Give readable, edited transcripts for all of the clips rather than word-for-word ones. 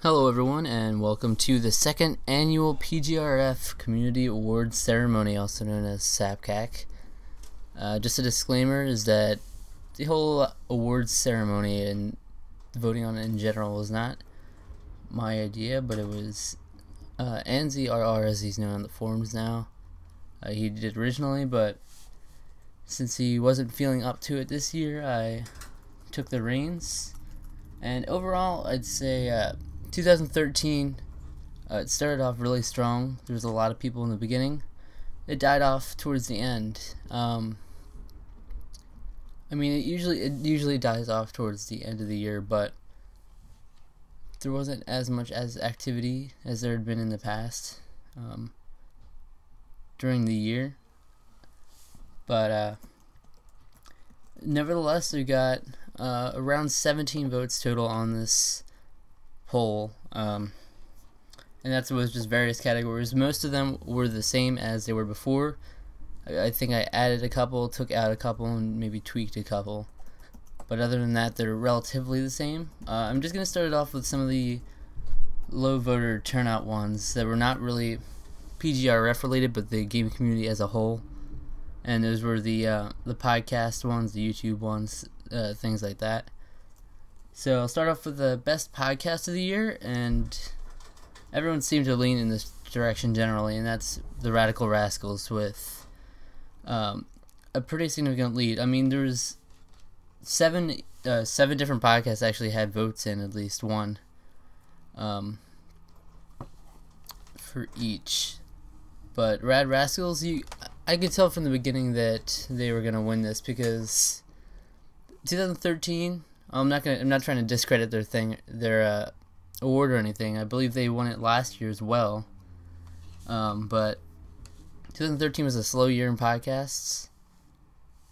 Hello everyone, and welcome to the second annual PGRF Community Awards Ceremony, also known as SAPCAC. Just a disclaimer is that the whole awards ceremony and voting on it in general was not my idea, but it was Anzi RR, as he's known on the forums now. He did it originally, but since he wasn't feeling up to it this year, I took the reins. And overall, I'd say 2013, it started off really strong. There was a lot of people in the beginning. It died off towards the end. I mean, it usually dies off towards the end of the year, but there wasn't as much activity as there had been in the past during the year. But nevertheless, we got around 17 votes total on this poll, and that was just various categories. Most of them were the same as they were before. I think I added a couple, took out a couple, and maybe tweaked a couple. But other than that, they're relatively the same. I'm just going to start it off with some of the low voter turnout ones that were not really PGRF related, but the game community as a whole. And those were the podcast ones, the YouTube ones, things like that. So I'll start off with the best podcast of the year, and everyone seemed to lean in this direction generally, and that's the Radical Rascals with a pretty significant lead. I mean, there's seven different podcasts actually had votes in, at least one for each. But Rad Rascals, I could tell from the beginning that they were gonna win this because 2013. I'm not trying to discredit their award or anything. I believe they won it last year as well. But 2013 was a slow year in podcasts,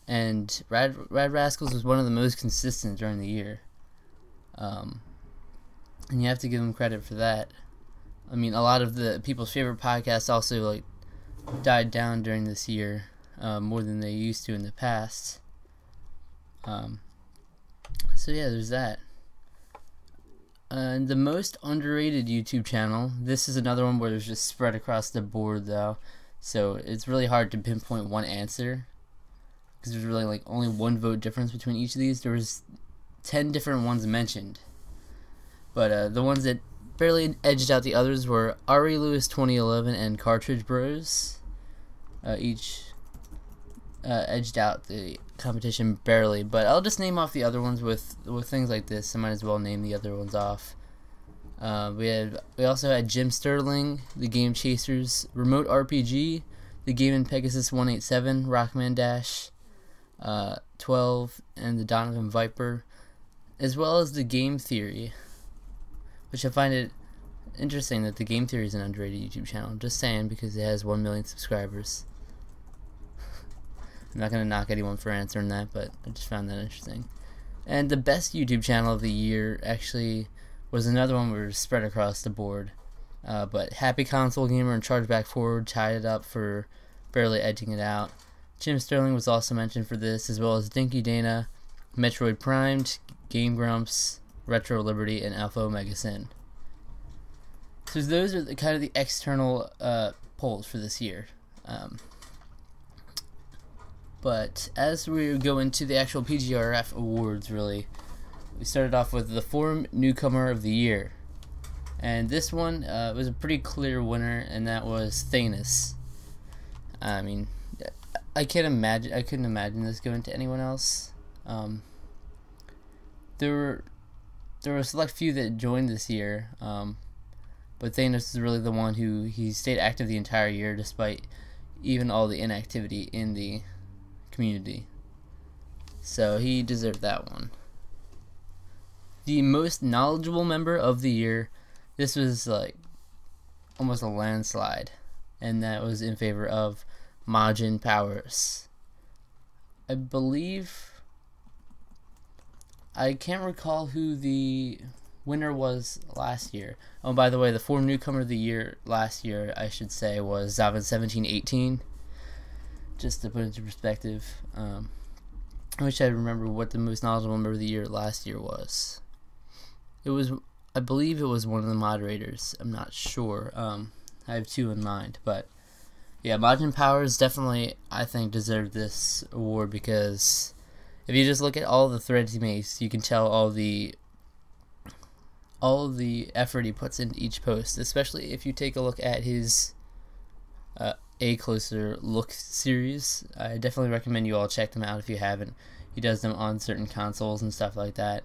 and Rad Rascals was one of the most consistent during the year. And you have to give them credit for that. I mean, a lot of the people's favorite podcasts also died down during this year, more than they used to in the past. So yeah, there's that. And the most underrated YouTube channel, this is another one where there's just spread across the board though, so it's really hard to pinpoint one answer because there's really only one vote difference between each of these. There was 10 different ones mentioned, but the ones that barely edged out the others were Ari Lewis 2011 and Cartridge Bros. Each edged out the competition barely, but I'll just name off the other ones with things like this. I might as well name the other ones off. We also had Jim Sterling, the Game Chasers, Remote RPG, the Game and Pegasus 187, Rockman Dash 12, and the Donovan Viper, as well as the Game Theory, which I find it interesting that the Game Theory is an underrated YouTube channel. Just saying, because it has 1 million subscribers. I'm not going to knock anyone for answering that, but I just found that interesting. And the best YouTube channel of the year actually was another one where it was spread across the board. But Happy Console Gamer and Chargeback Forward tied it up for barely edging it out. Jim Sterling was also mentioned for this, as well as Dinky Dana, Metroid Primed, Game Grumps, Retro Liberty, and Alpha Omega Sin. So those are kind of the external polls for this year. But as we go into the actual PGRF awards, really, we started off with the Forum Newcomer of the Year. And this one was a pretty clear winner, and that was Thanos. I mean, I couldn't imagine this going to anyone else. There were a select few that joined this year, but Thanos is really the one he stayed active the entire year, despite even all the inactivity in the community. So he deserved that one. The most knowledgeable member of the year, this was almost a landslide, and that was in favor of Majin Powers. I believe, I can't recall who the winner was last year. Oh, by the way, the Forum Newcomer of the Year last year, I should say, was Zavin1718. Just to put it into perspective, I wish I remember what the most knowledgeable member of the year last year was. It was I believe it was one of the moderators. I'm not sure. I have two in mind, but yeah, Majin Powers definitely, I think, deserved this award, because if you just look at all the threads he makes, you can tell all the effort he puts into each post, especially if you take a look at his A Closer Look series. I definitely recommend you all check them out if you haven't. He does them on certain consoles and stuff like that.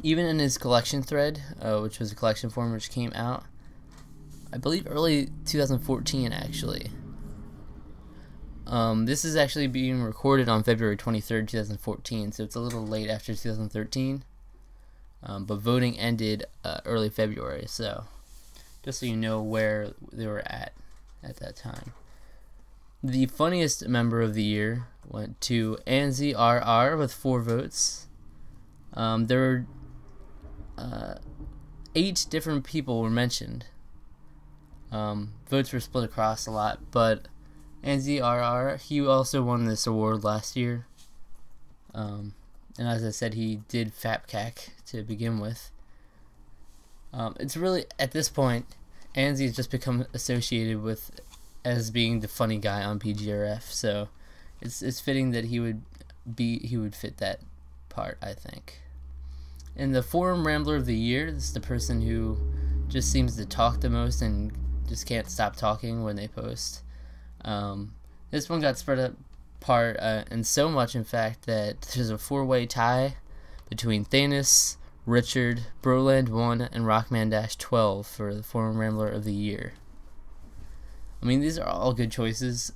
Even in his collection thread, which was a collection form which came out, I believe early 2014 actually. This is actually being recorded on February 23rd, 2014, so it's a little late after 2013. But voting ended early February, so just so you know where they were at that time. The funniest member of the year went to Anzi RR with 4 votes. There were 8 different people were mentioned. Votes were split across a lot, but Anzi RR, he also won this award last year. And as I said, he did SAPCAC to begin with. It's really, at this point, Anzi has just become associated with as being the funny guy on PGRF, so it's fitting that he would fit that part, I think. And the Forum Rambler of the Year, this is the person who just seems to talk the most and just can't stop talking when they post. This one got spread apart, and so much, in fact, that there's a 4-way tie between Thanos, Richard, Broland1, and Rockman-12 for the Forum Rambler of the Year. I mean, these are all good choices.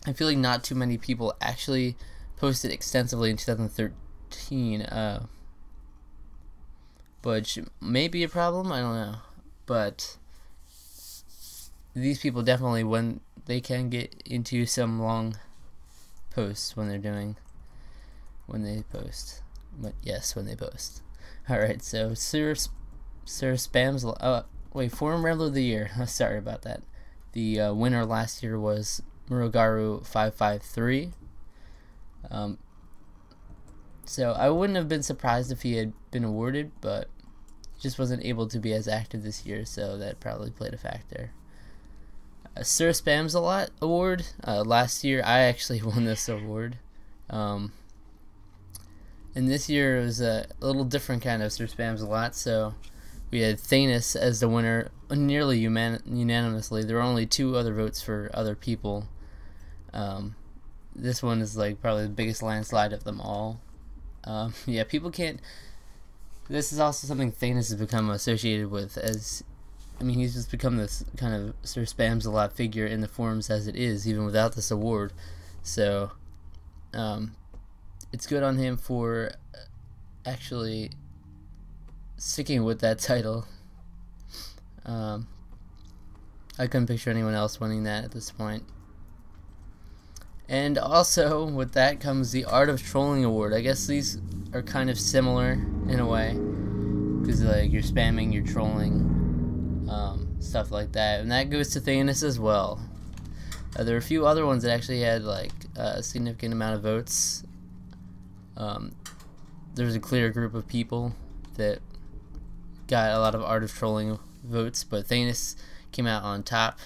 I feel like not too many people actually posted extensively in 2013, which may be a problem, I don't know. But these people definitely, when they can get into some long posts when they post. But yes, when they post. Alright, so Sir Spam's Forum Rambler of the Year. Sorry about that. The winner last year was Murogaru553. So I wouldn't have been surprised if he had been awarded, but he just wasn't able to be as active this year, so that probably played a factor. Sir Spams a Lot award. Last year I actually won this award. And this year it was a little different kind of Sir Spams a Lot, so we had Thanos as the winner nearly unanimously. There were only 2 other votes for other people. This one is like probably the biggest landslide of them all. Yeah, people can't. This is also something Thanos has become associated with, as I mean, he's just become this kind of Sir Spams a Lot figure in the forums as it is, even without this award. So, it's good on him for actually sticking with that title. I couldn't picture anyone else winning that at this point. And also, with that comes the Art of Trolling Award. I guess these are kind of similar in a way, because like you're spamming, you're trolling, stuff like that, and that goes to Thanos as well. There are a few other ones that actually had like a significant amount of votes. There's a clear group of people that got a lot of Art of Trolling votes, but Thanos came out on top.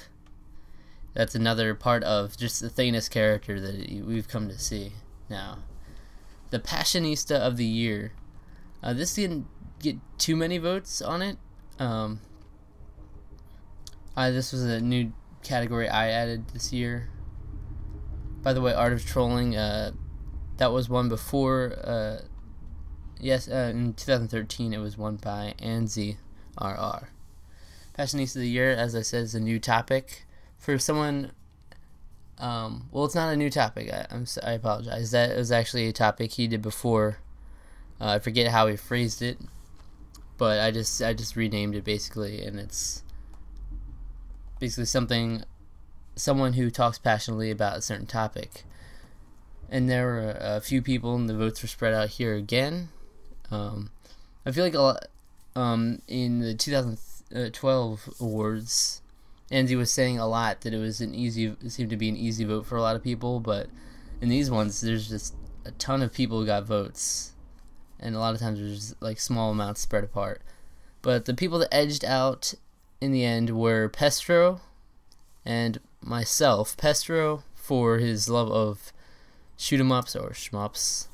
That's another part of just the Thanos character that we've come to see now. The Passionista of the Year. This didn't get too many votes on it. This was a new category I added this year. By the way, Art of Trolling, that was one before. Yes, in 2013 it was won by Anzi RR. Passionista of the Year, as I said, is a new topic. For someone, well, it's not a new topic. I apologize. That was actually a topic he did before. I forget how he phrased it, but I just renamed it basically, and it's basically someone who talks passionately about a certain topic. And there were a few people, and the votes were spread out here again. I feel like a lot in the 2012 awards, Andy was saying a lot that it seemed to be an easy vote for a lot of people, but in these ones there's just a ton of people who got votes, and a lot of times there's like small amounts spread apart. But the people that edged out in the end were Pestro and myself. Pestro for his love of shoot 'em ups or shmups,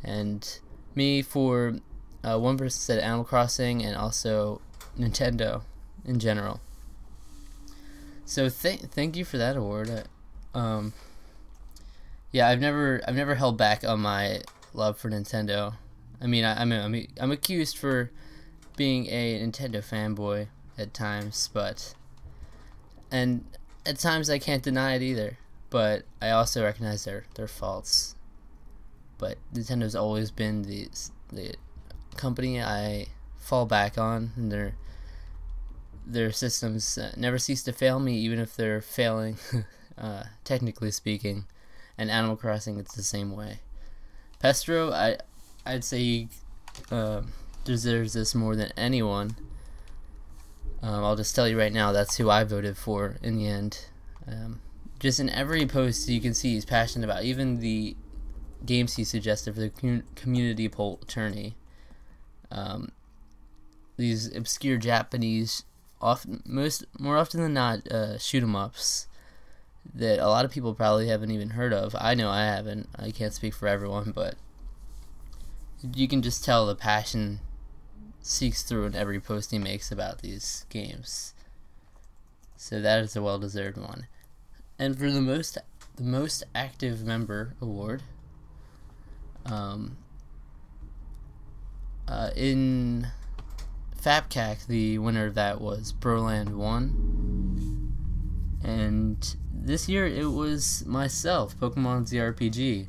and me for one person said Animal Crossing and also Nintendo in general. So thank you for that award. Yeah, I've never held back on my love for Nintendo. I mean, I'm accused for being a Nintendo fanboy at times, and at times I can't deny it either. But I also recognize their faults. But Nintendo's always been the company I fall back on, and their systems never cease to fail me, even if they're failing, technically speaking. And Animal Crossing, it's the same way. Pestro, I'd say he deserves this more than anyone. I'll just tell you right now, that's who I voted for in the end. Just in every post you can see he's passionate about, even the games he suggested for the community poll tourney. These obscure Japanese, more often than not, shoot 'em ups that a lot of people probably haven't even heard of. I know I haven't. I can't speak for everyone, but you can just tell the passion seeks through in every post he makes about these games. So that is a well-deserved one. And for the most active member award, in SAPCAC, the winner of that was Broland1, and this year it was myself, Pokemon ZRPG.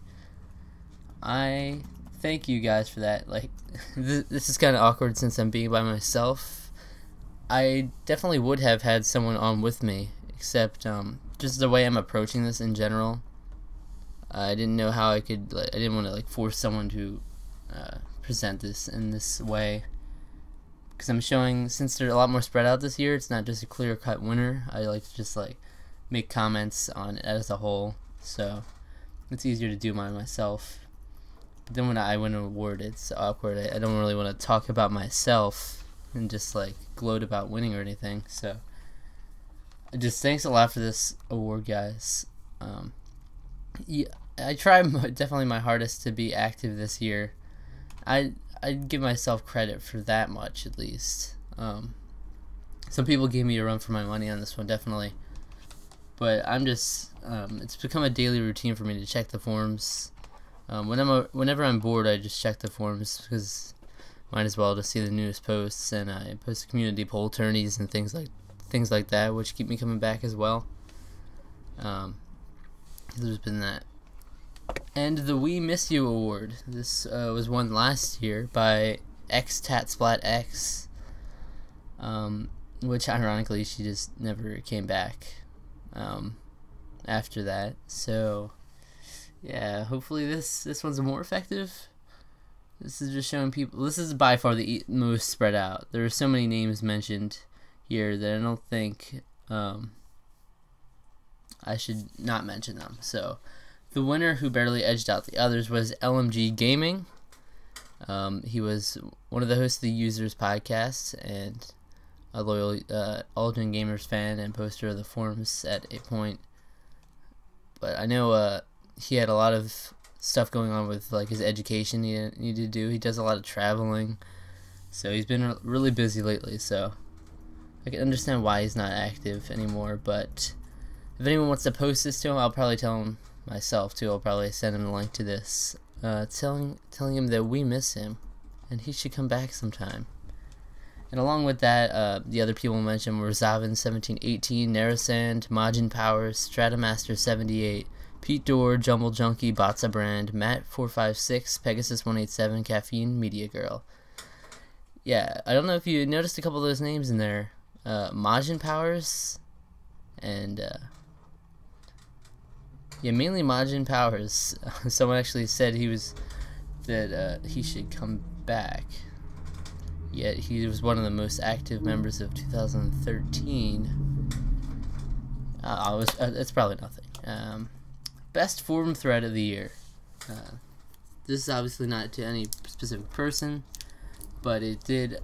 I thank you guys for that. Like, this is kind of awkward since I'm being by myself. I definitely would have had someone on with me, except just the way I'm approaching this in general. I didn't know how I could. I didn't want to force someone to present this in this way, because I'm showing, since they're a lot more spread out this year, it's not just a clear-cut winner. I like to just make comments on it as a whole, so it's easier to do mine myself. But then when I win an award, it's awkward. I don't really want to talk about myself and just gloat about winning or anything. So just thanks a lot for this award, guys. Yeah, I tried definitely my hardest to be active this year. I'd give myself credit for that much, at least. Some people gave me a run for my money on this one, definitely. But I'm just, it's become a daily routine for me to check the forums. Whenever I'm bored, I just check the forums, because might as well to see the newest posts, and I post community poll tourneys and things like that, which keep me coming back as well. There's been that. And the We Miss You award. This was won last year by XTatSplatX, which ironically she just never came back after that. So yeah, hopefully this one's more effective. This is just showing people. This is by far the most spread out. There are so many names mentioned here that I don't think I should not mention them. So the winner, who barely edged out the others, was LMG Gaming. He was one of the hosts of the Users podcast and a loyal Aldrin Gamers fan and poster of the forums at a point. But I know he had a lot of stuff going on with his education he needed to do. He does a lot of traveling, so he's been really busy lately. So I can understand why he's not active anymore. But if anyone wants to post this to him, I'll probably tell him myself too. I'll probably send him a link to this, telling him that we miss him and he should come back sometime. And along with that, the other people mentioned were Zavin1718, Narasand, Majin Powers, Stratomaster 78, Pete Dorr, Jumble Junkie, Batsa Brand, Matt456, Pegasus187, Caffeine, Media Girl. Yeah, I don't know if you noticed a couple of those names in there. Majin Powers and yeah, mainly Majin Powers. Someone actually said he should come back. Yet he was one of the most active members of 2013. It's probably nothing. Best forum thread of the year. This is obviously not to any specific person, but there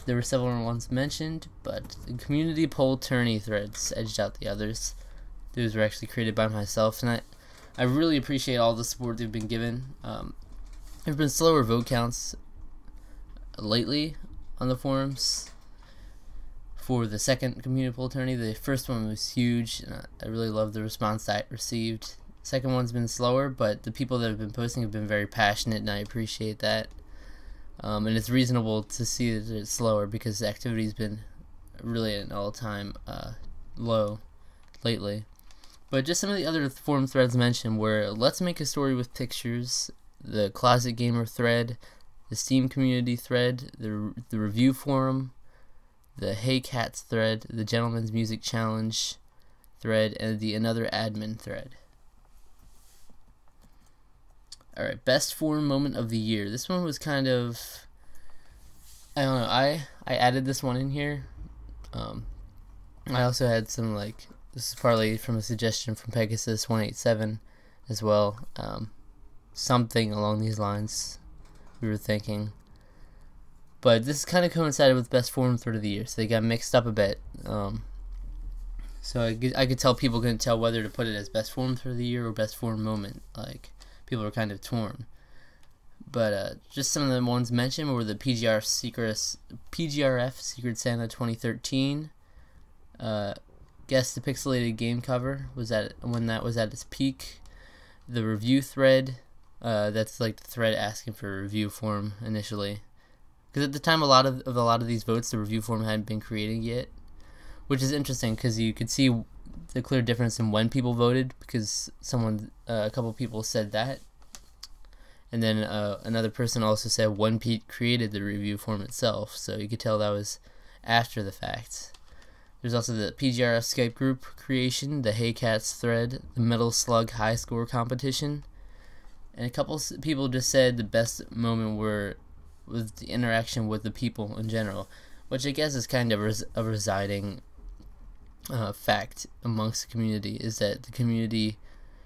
were several ones mentioned, but the community poll tourney threads edged out the others. Those were actually created by myself, and I really appreciate all the support they've been given. There have been slower vote counts lately on the forums for the second community poll tourney. The first one was huge, and I really loved the response that I received. The second one's been slower, but the people that have been posting have been very passionate, and I appreciate that. And it's reasonable to see that it's slower because the activity's been really at an all-time low lately. But just some of the other forum threads mentioned were Let's Make a Story with Pictures, the Closet Gamer thread, the Steam community thread, the review forum, the Hey Cats thread, the Gentleman's Music Challenge thread, and the Another Admin thread. Alright, best forum moment of the year. This one was kind of, I don't know, I added this one in here. I also had some, like, this is partly from a suggestion from Pegasus187 as well. Something along these lines we were thinking. But this kind of coincided with best forum thread of the year, so they got mixed up a bit. So I could tell people couldn't tell whether to put it as best forum thread of the year or best forum moment. Like, people were kind of torn. But just some of the ones mentioned were the PGRF Secret Santa 2013. Guess the pixelated game cover was when that was at its peak. The review thread, that's like the thread asking for a review form initially, because at the time a lot of these votes, the review form hadn't been created yet, which is interesting because you could see the clear difference in when people voted, because a couple people said that, and then another person also said when Pete created the review form itself, so you could tell that was after the fact. There's also the PGRF Skype group creation, the Hey Cats thread, the Metal Slug high score competition, and a couple people just said the best moment was the interaction with the people in general, which I guess is kind of a residing fact amongst the community, is that the community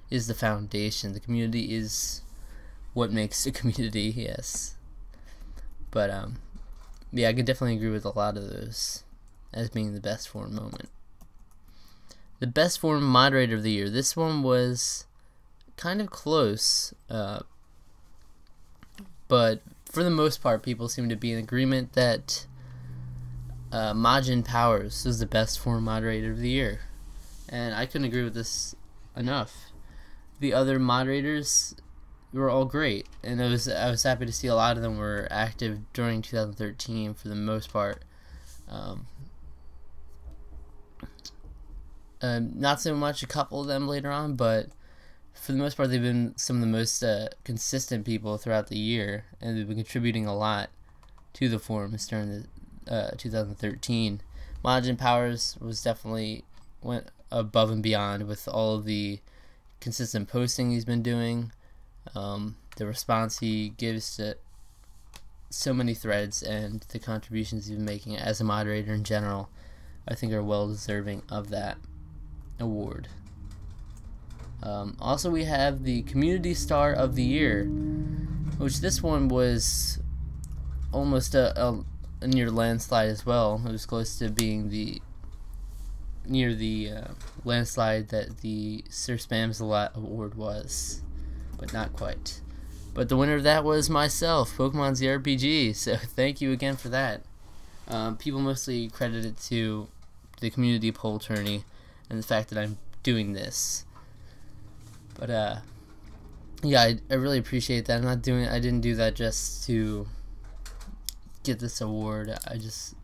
is the foundation. The community is what makes a community, yes. But yeah, I could definitely agree with a lot of those as being the best forum moment. The best forum moderator of the year. This one was kind of close, but for the most part, people seem to be in agreement that Majin Powers is the best forum moderator of the year, and I couldn't agree with this enough. The other moderators were all great, and I was happy to see a lot of them were active during 2013 for the most part. Not so much a couple of them later on, but for the most part they've been some of the most consistent people throughout the year, and they've been contributing a lot to the forums during the 2013. Majin Powers went above and beyond with all of the consistent posting he's been doing, the response he gives to so many threads, and the contributions he's been making as a moderator in general, I think are well deserving of that award. Also, we have the Community Star of the Year, which this one was almost a near landslide as well. It was close to being near the landslide that the Sir Spams a Lot award was, but not quite. But the winner of that was myself, Pokemon ZRPG, so thank you again for that. People mostly credit it to the community poll tourney and the fact that I'm doing this. But yeah, I really appreciate that. I didn't do that just to get this award. It's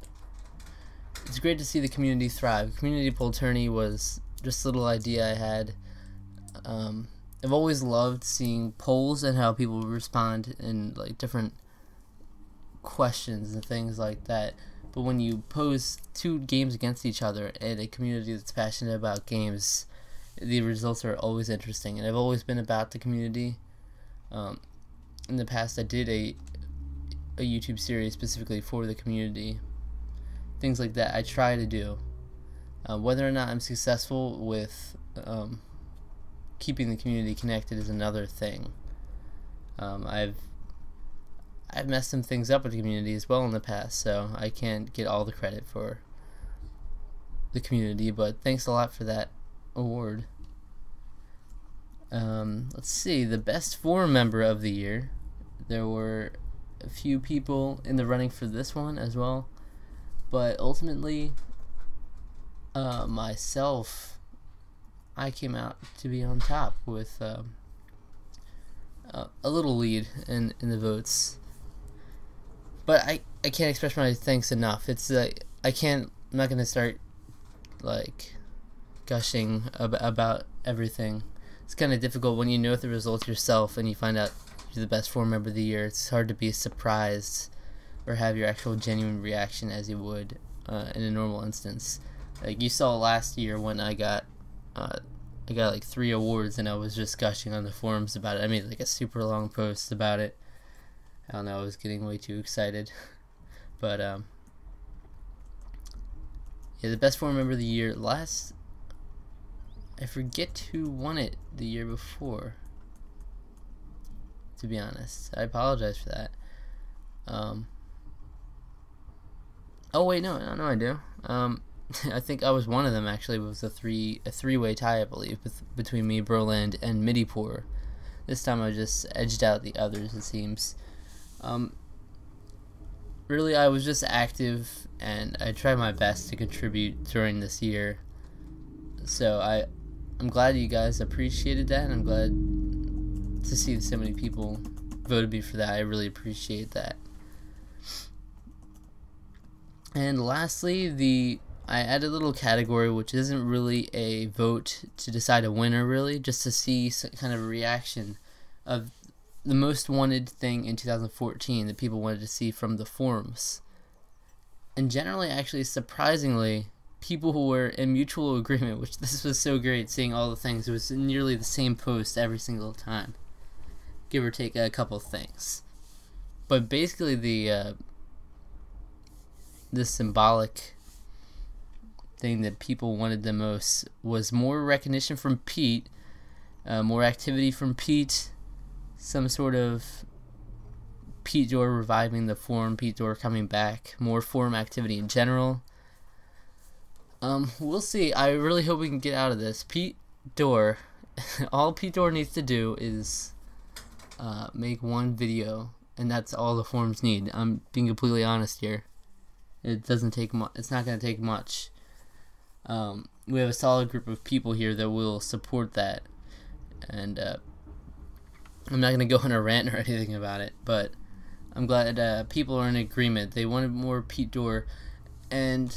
great to see the community thrive. Community poll tourney was just a little idea I had. I've always loved seeing polls and how people respond in like different questions and things like that. But when you pose two games against each other in a community that's passionate about games, the results are always interesting. And I've always been about the community. In the past, I did a YouTube series specifically for the community. Things like that I try to do. Whether or not I'm successful with keeping the community connected is another thing. I've messed some things up with the community as well in the past, so I can't get all the credit for the community, but thanks a lot for that award. Let's see, the best forum member of the year. There were a few people in the running for this one as well, but ultimately myself, I came out to be on top with a little lead in the votes. But I can't express my thanks enough. It's I'm not gonna start like gushing about everything. It's kind of difficult when you know the results yourself and you find out you're the best forum member of the year. It's hard to be surprised or have your actual genuine reaction as you would in a normal instance. Like you saw last year when I got like 3 awards and I was just gushing on the forums about it. I made like a super long post about it. I don't know, I was getting way too excited. But yeah, the best forum member of the year I forget who won it the year before, to be honest. I apologize for that. Oh wait, no I do. I think I was one of them actually. It was a three-way tie, I believe, between me, Broland, and Midipur. This time I just edged out the others, it seems. Really, I was just active and I tried my best to contribute during this year. So I'm glad you guys appreciated that, and I'm glad to see so many people voted me for that. I really appreciate that. And lastly, I added a little category which isn't really a vote to decide a winner, really, just to see some kind of a reaction of the most wanted thing in 2014 that people wanted to see from the forums. And generally, actually, surprisingly, people who were in mutual agreement, which this was so great seeing all the things. It was nearly the same post every single time, give or take a couple things. But basically, the symbolic thing that people wanted the most was more recognition from Pete, more activity from Pete, some sort of Pete Door reviving the forum, Pete Door coming back, more forum activity in general. We'll see. I really hope we can get out of this. Pete Door, all Pete Door needs to do is make one video, and that's all the forums need. I'm being completely honest here. It doesn't take much. It's not going to take much. We have a solid group of people here that will support that, and I'm not going to go on a rant or anything about it, but I'm glad people are in agreement. They wanted more Pete Door, and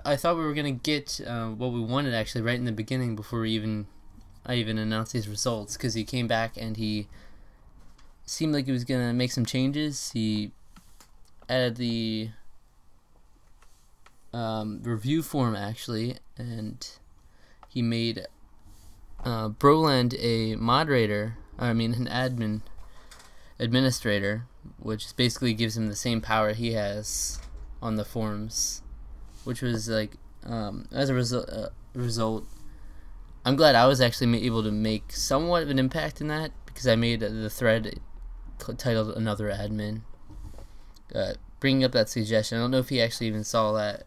I thought we were going to get what we wanted actually right in the beginning before I even announced these results, because he came back and he seemed like he was going to make some changes. He added the review form actually, and he made Broland a moderator, an administrator, which basically gives him the same power he has on the forums, which was like as a result, I'm glad I was actually able to make somewhat of an impact in that, because I made the thread titled Another Admin, bringing up that suggestion. I don't know if he actually even saw that,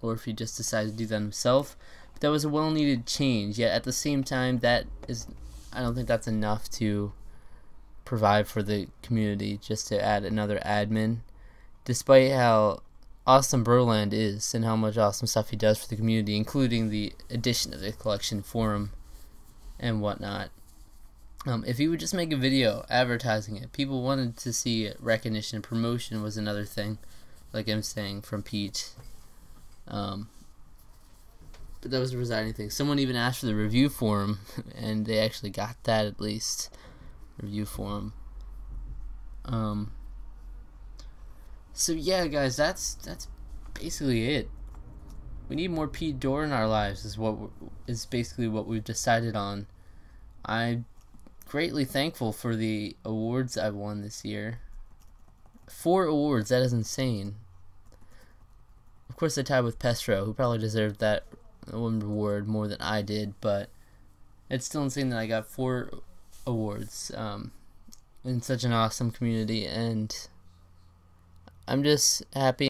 or if he just decided to do that himself, but that was a well-needed change. Yet at the same time, I don't think that's enough to provide for the community, just to add another admin, despite how awesome Broland is and how much awesome stuff he does for the community, including the addition of the collection forum and whatnot. If he would just make a video advertising it, people wanted to see recognition. Promotion was another thing, like I'm saying, from Pete. But that was a residing thing. Someone even asked for the review forum, and they actually got that, at least. Review forum. So yeah, guys, that's basically it. We need more Pete Door in our lives, is basically what we've decided on. I'm greatly thankful for the awards I won this year. 4 awards, that is insane. Of course, I tied with Pestro, who probably deserved that one reward more than I did, but it's still insane that I got 4 awards in such an awesome community, and I'm just happy